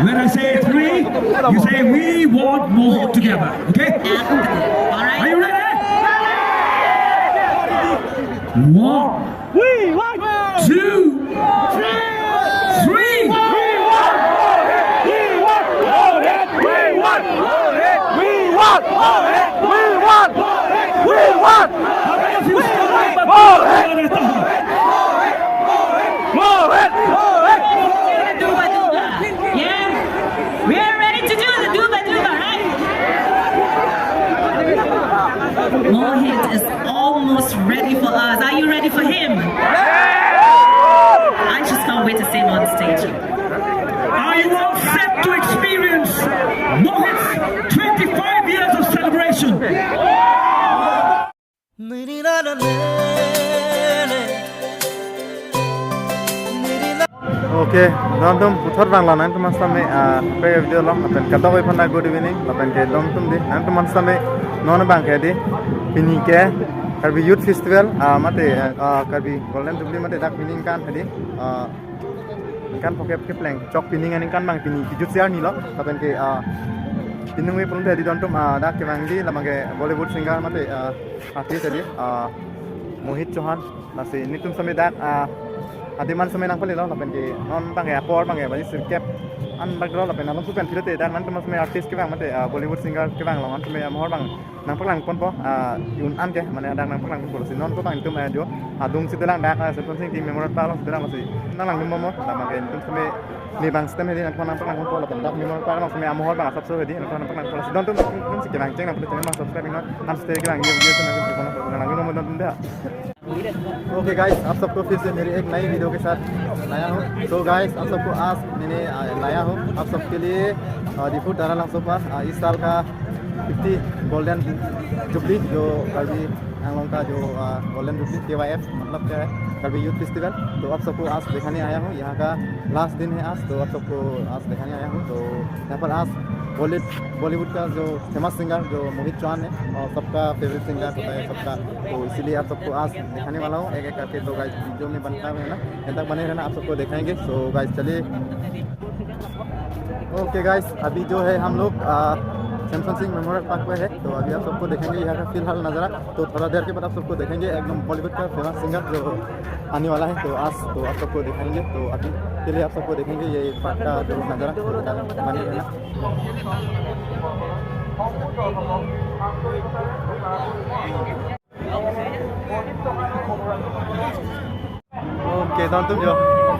When I say three, you say we want Mohit together. Okay? All right. Are you ready? One, We want 2, 3. Yeah, we're ready to do the duba, right? Mohit is almost ready for us. Are you ready for him? I just can't wait to see him on stage. Are you all set to experience Mohit's 25 years of celebration? Okay, Dhorom putar bangla nanti mas kami video lo, lapen kata kau pernah good evening, lapen ke Dhorom di, nanti mas kami non bang ke di, pini ke, karbi youth festival, mate karbi golden jubilee mate dak pining kan tadi, kan pakai pleng, cok pining ani kan bang pini, youth siar ni lo, lapen ke pining we pun tadi Dhorom dak ke bang di, lapen ke Bollywood singer mate artis tadi, Mohit Chouhan, nasi ini tuh kami dak Adi man samay nang palilo lapen ke non bang ya por bang ya bani sirkep an bagro lapen along supen filete dan man temas me artist ke bang mate Bollywood singer ke bang lawan samay mohor bang nang paklang pon po yun an ke mane adang nang paklang pon si non ko bang tum ajo adung si telang dak sepon sing tim memor pa lo telang masih nang lang mo mo tama ke tum samay ni bang stem hedi nang paklang pon lapen dak memor pa lo samay mohor bang sab so hedi nang paklang pon si don tum si ke bang ceng nang pun mas subscribe nang an stay ke bang yo nang nang mo don tum da okay guys आप सबको फिर से मेरी एक नई video के साथ लाया हूँ तो गाइस आप सबको आज मैंने लाया हूँ आप सबके लिए डिफू तारालांसो पर इस साल का 50 गोल्डन जुबली जो कभी हम लोगों का जो गोल्डन जुबली KYF मतलब क्या है कभी यूथ फेस्टिवल तो आप सबको आज दिखाने आया हूँ यहाँ का लास्ट दिन है आज तो आप सबको आज दिखाने आया हूँ तो यहाँ पर आज बॉलीवुड का जो फेमस सिंगर जो मोहित चौहान है और सबका फेवरेट सिंगर होता है सबका तो इसीलिए आप सबको आज दिखाने वाला हूँ एक एक करके तो गाइस वीडियो में बनता है ना यहाँ तक बने रहना आप सबको दिखाएंगे तो गाइस चलिए ओके गाइस अभी जो है हम लोग सैमसंग सिंह मेमोरियल पार्क पे है तो अभी आप सबको देखेंगे यहाँ का फिलहाल नज़ारा तो थोड़ा देर के बाद आप सबको देखेंगे एकदम बॉलीवुड का फेमस सिंगर जो आने वाला है तो आज तो आप सबको दिखाएंगे तो अभी के लिए आप सबको देखेंगे ये पार्क का जो नज़ारा बने रहना ओके तुम जो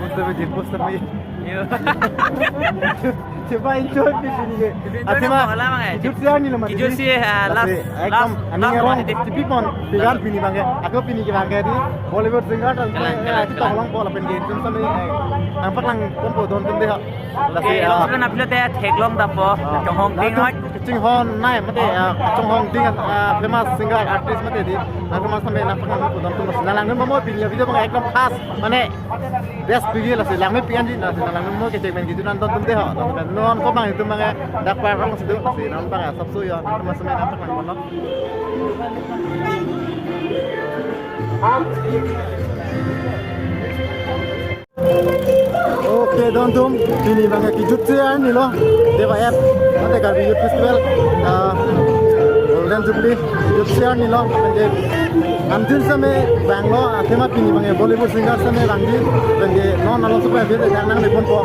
मुझसे भी जिन पोस्टर में coba enjoy ini atima hidup sih ni lemah hidup sih last tapi pon pilar pini bangke aku pini ke bangke di Bollywood singer dan aku tolong bola pengen itu sampai nampak lang pon po don deh lagi itu nak pilih teh teglong dapo Chonghong ding hot Chonghong naik mate Chonghong ding famous singer artist mate di aku mas sampai nampak lang po don tuh nalang mau pilih video bangke ekdom khas mana best pilih lah sih lang me pian di nalang mau kecek main gitu nonton tuh deh non ko bang itu mga dakpar orang situ si nampak ya sabsu ya teman teman nampak lang mono oke dontum ini bang ki jutse ani lo deva app mate gar youth festival golden jubilee jutse ani lo penge antin समय बैंगलोर आतेमा पिनी बंगे Bollywood singer समय बंगी बंगे non non super फिर जानना नहीं phone को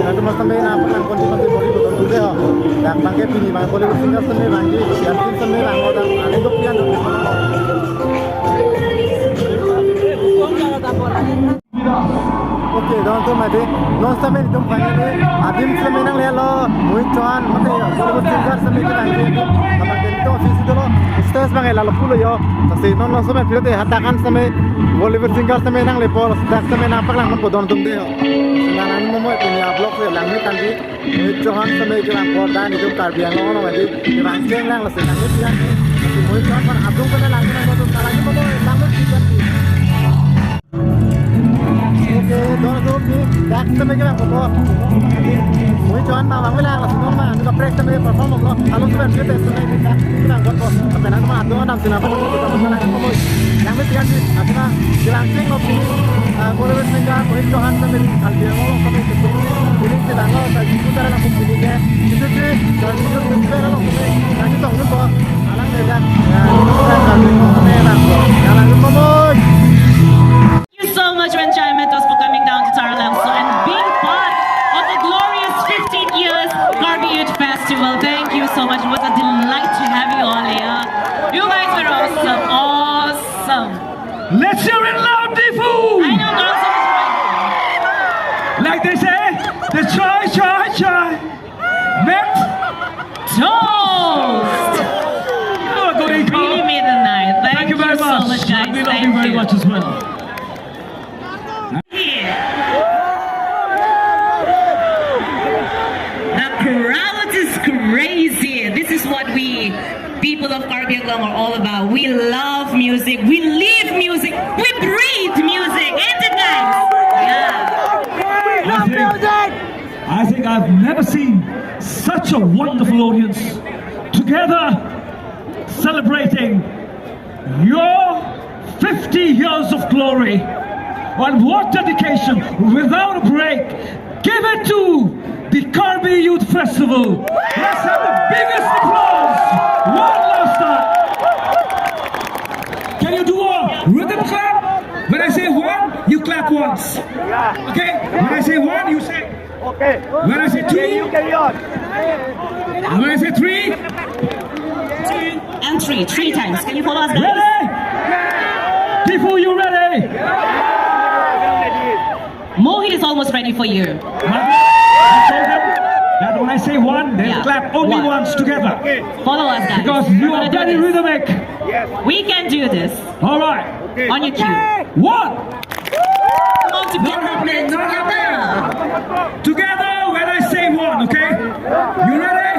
ना तो समय ना अपन कौन कौन बॉलीवुड तो दे हो dak bangke पिनी बंगे बॉलीवुड सिंगर समय बंगी antin समय बैंगलोर दा आने को पियान ओके दोन तो मते नॉन समय तुम फाइनली आदिम समय नंग ले लो मोहित चौहान मते बॉलीवुड सिंगर समय के बंगे हमारे तो ऑफिस तो स्टेज बंगे लालो पुलो यो tapi non समय फिर ते हटाkan समय बॉलीवुड सिंगर समय नंग ले पोल dak समय ना पकlang मन को दोन तुम दे हो नानानी मोमो पुnya blog से lang में kanji मोहित चौहान समय के lang पोल dan itu karbiang lo no mati ke lang ceng lang la se lang pian Mohit Chauhan पर adung kana lang na mo tum lang momo lang में pian oke दोन तो भी dak समय के lang पोल मोहित चौहान मा lang में lang la non ma กับเพลงจะไม่ได้perform loh kalau sudah dia tesnya kita buat kok tapi nanti mah ada orang kenapa kita masalah ngomong yang penting sih akhirnya dilangsing loh boleh sehingga Mohit Chouhan sambil albiar ngomong kami itu ini kita nggak usah Diphu Taralangso punya itu sih dan itu sebenarnya loh nanti tahu nih kok alang dengan ya itu kan kami ngomongnya langsung jalan ngomong. Thank you so much, Renchai Mentos, for coming down to Taralangso and being part of the glorious 15 years Karbi Youth Festival. Thank you so much. It was a delight to have you all here. You guys were awesome. Awesome. Let's hear it loud, Diphu! I know girls are right. Like they say, the try. Met. Toast! You know what, Dori? Really made the night. Thank you very much. so much, guys. We love Thank you very much as well. Here. The crowd is crazy. This is what we people of Karbi Anglong are all about. We love music. We live music. We breathe music. Ain't it, guys? Yeah. I think I've never seen such a wonderful audience together celebrating your 50 years of glory. And what dedication, without a break. Give it to the Karbi Youth Festival. Let's have the biggest applause. One last time. Can you do a rhythm clap? When I say one, you clap once. Okay? When I say one, you say. Okay. When I say two, You carry on. and when I say three, And three times. Can you follow us, guys? ready? Diphu, you ready? Mohit is almost ready for you. I told them that when I say one, they'll Yeah. clap only One. once together. Follow us, guys. Because We're you gonna are do very this. rhythmic. We can do this. All right. On your cue. One. Come on, together, men. Together. Together when I say one, okay? You ready?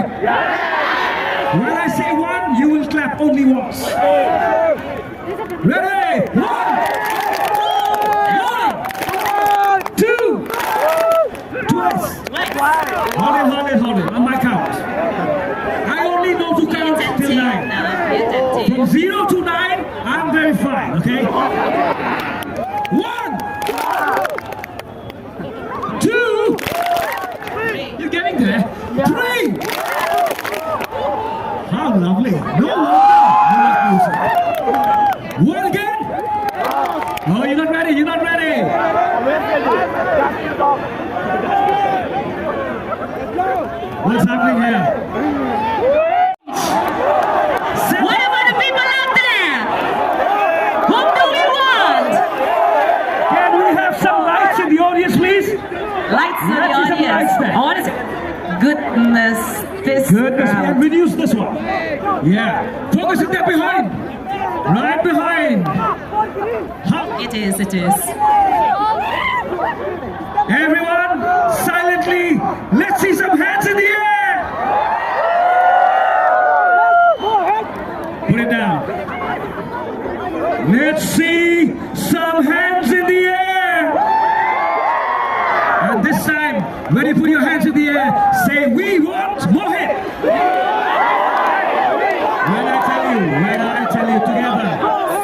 When I say one, you will clap only once. Ready? One. Two. Twice. Hold it. On my count. I only know to count till 9. From 0 to 9, I'm very fine, okay? 1. 2. You're getting there. 3. How lovely. No wonder you like music. 1 again. Oh, you're not ready. What's happening here? What about the people out there? What do we want? Can we have some lights in the audience, please? Lights in the Let's see some audience. lights there. I want to say, goodness, this Goodness, crowd. and reduce this one. Yeah. Focus it there behind. Right behind. How? It is. Everyone, silently, let's see some hands in the air. Put it down. Let's see some hands in the air. And this time, when you put your hands in the air, say, we want Mohit. When I tell you together.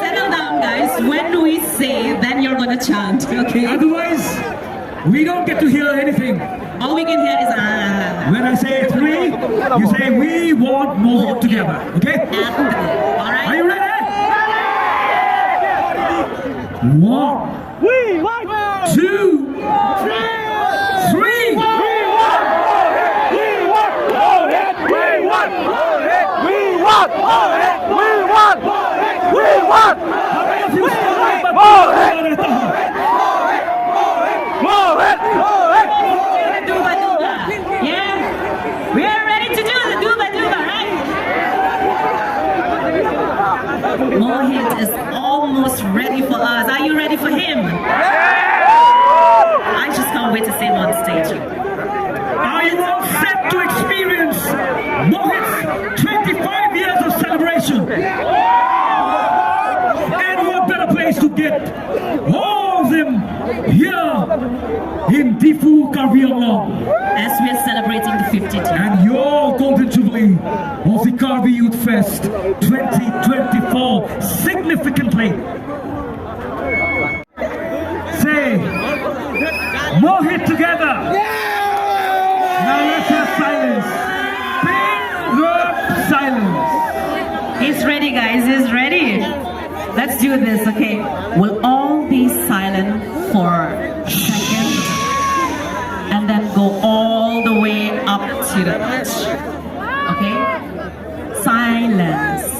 Settle down, guys. When we say, then you're gonna chant, okay? Otherwise, we don't get to hear anything. All we can hear is ah. When I say 3, you say, we want Mohit together. Okay? All right. Are you ready? 1. 2. 3. How many of you still remember Duba, duba. Yeah? We are ready to do the duba, duba, right? Mohit is almost ready for us. Are you ready for him? I just can't wait to see him on stage. Are you all set to experience Mohit's 25 years of celebration? And what better place to get all of them here in Diphu Taralangso. As we are celebrating the 50th year. And you're finale of the Karbi Youth Fest 2024 significantly. Say, Mohit together. Now let's have silence. Big rope silence. He's ready, guys. He's ready. Let's do this, okay? We'll all be silent for a second and then go all the way up to the edge. Okay? Silence.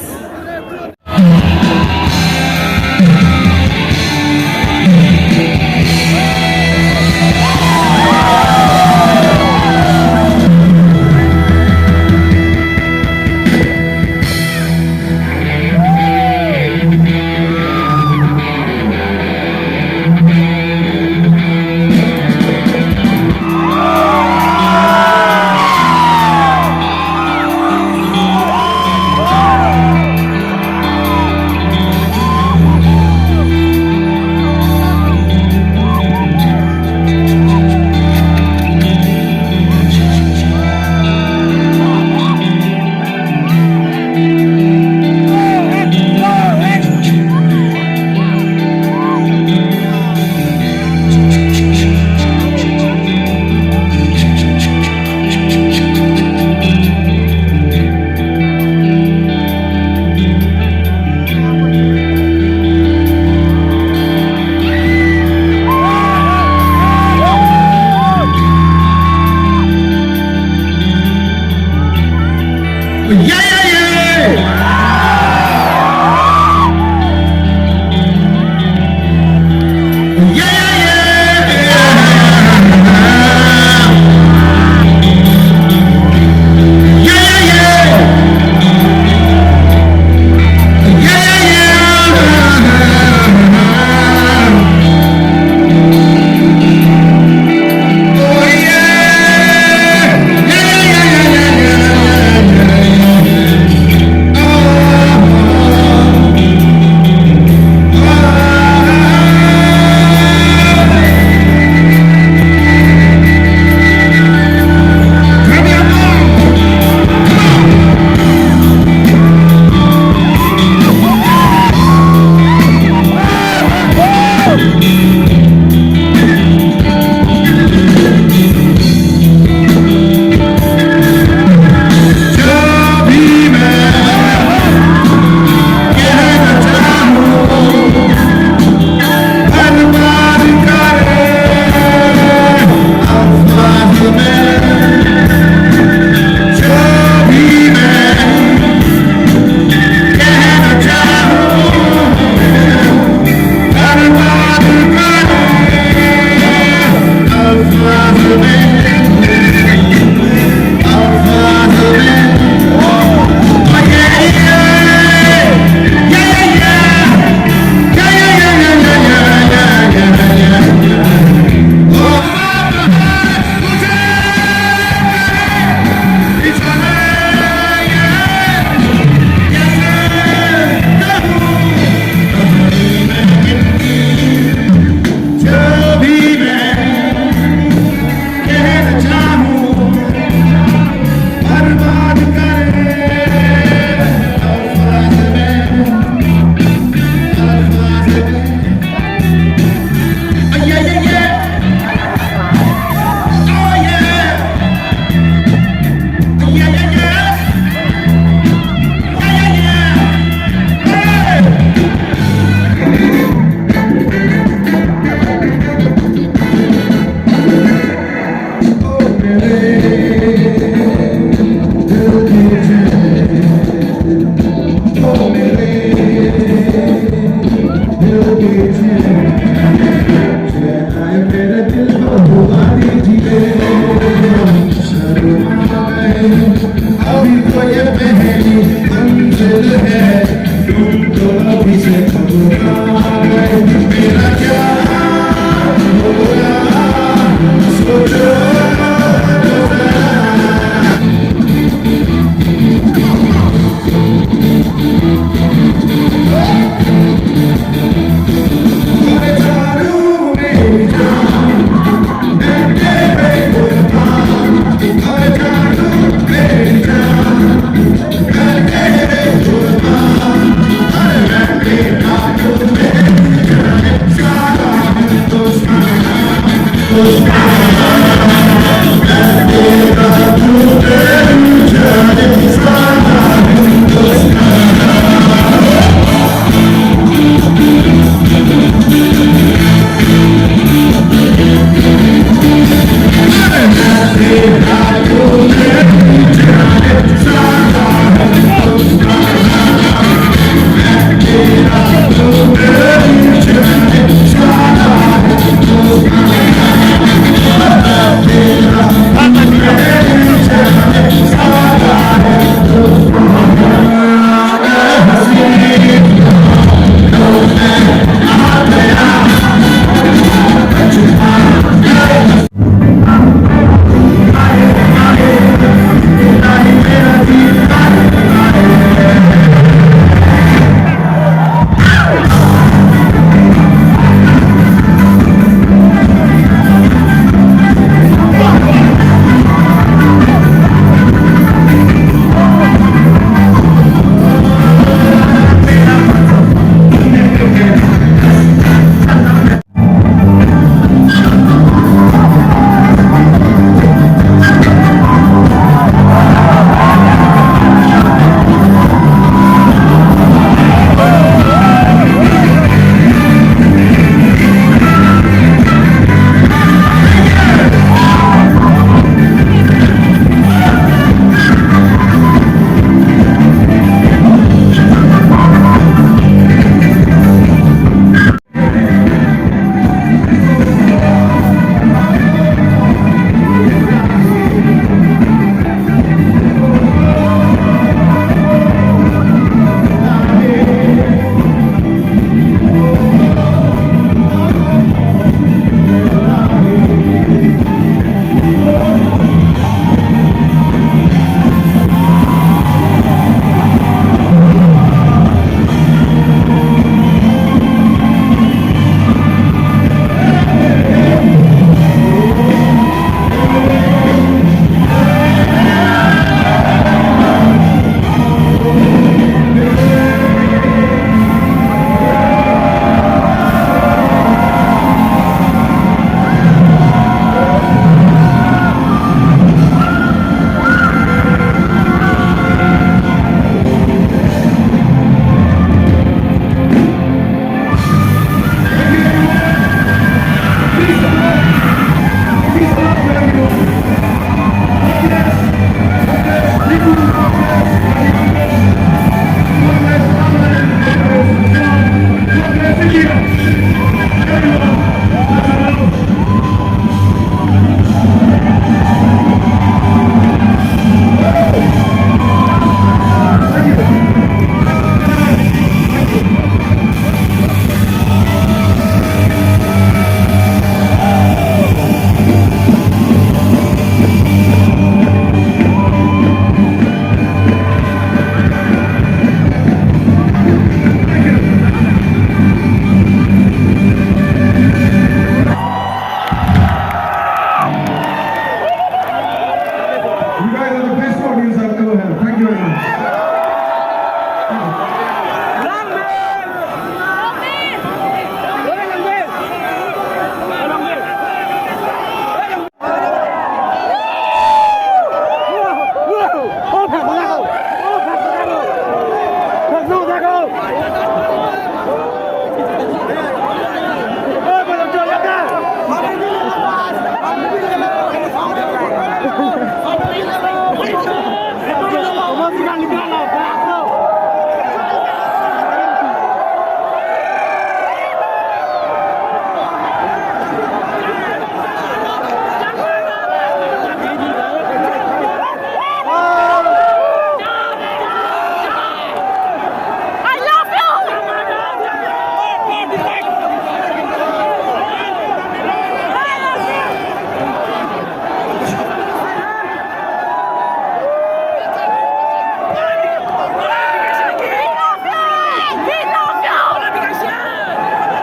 ahead. Thank you very much.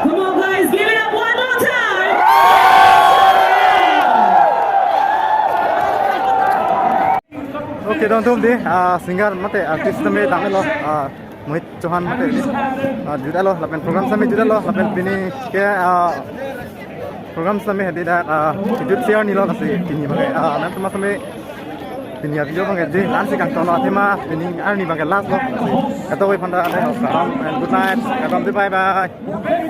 Come on, guys, give it up one more time. Okay, don't do this. Singer mate artist में दामे लो Mohit Chouhan mate जुड़ा लो लपेन program समय जुड़ा लो लपेन बिनी के program समय हदी दा video share नी लो कसे बिनी बगे nanti mas समय बिनी video बगे जे लान से कंट्रोल आते मा बिनी आनी बगे last लो कतो कोई फंडा आते हो good night कतो bye bye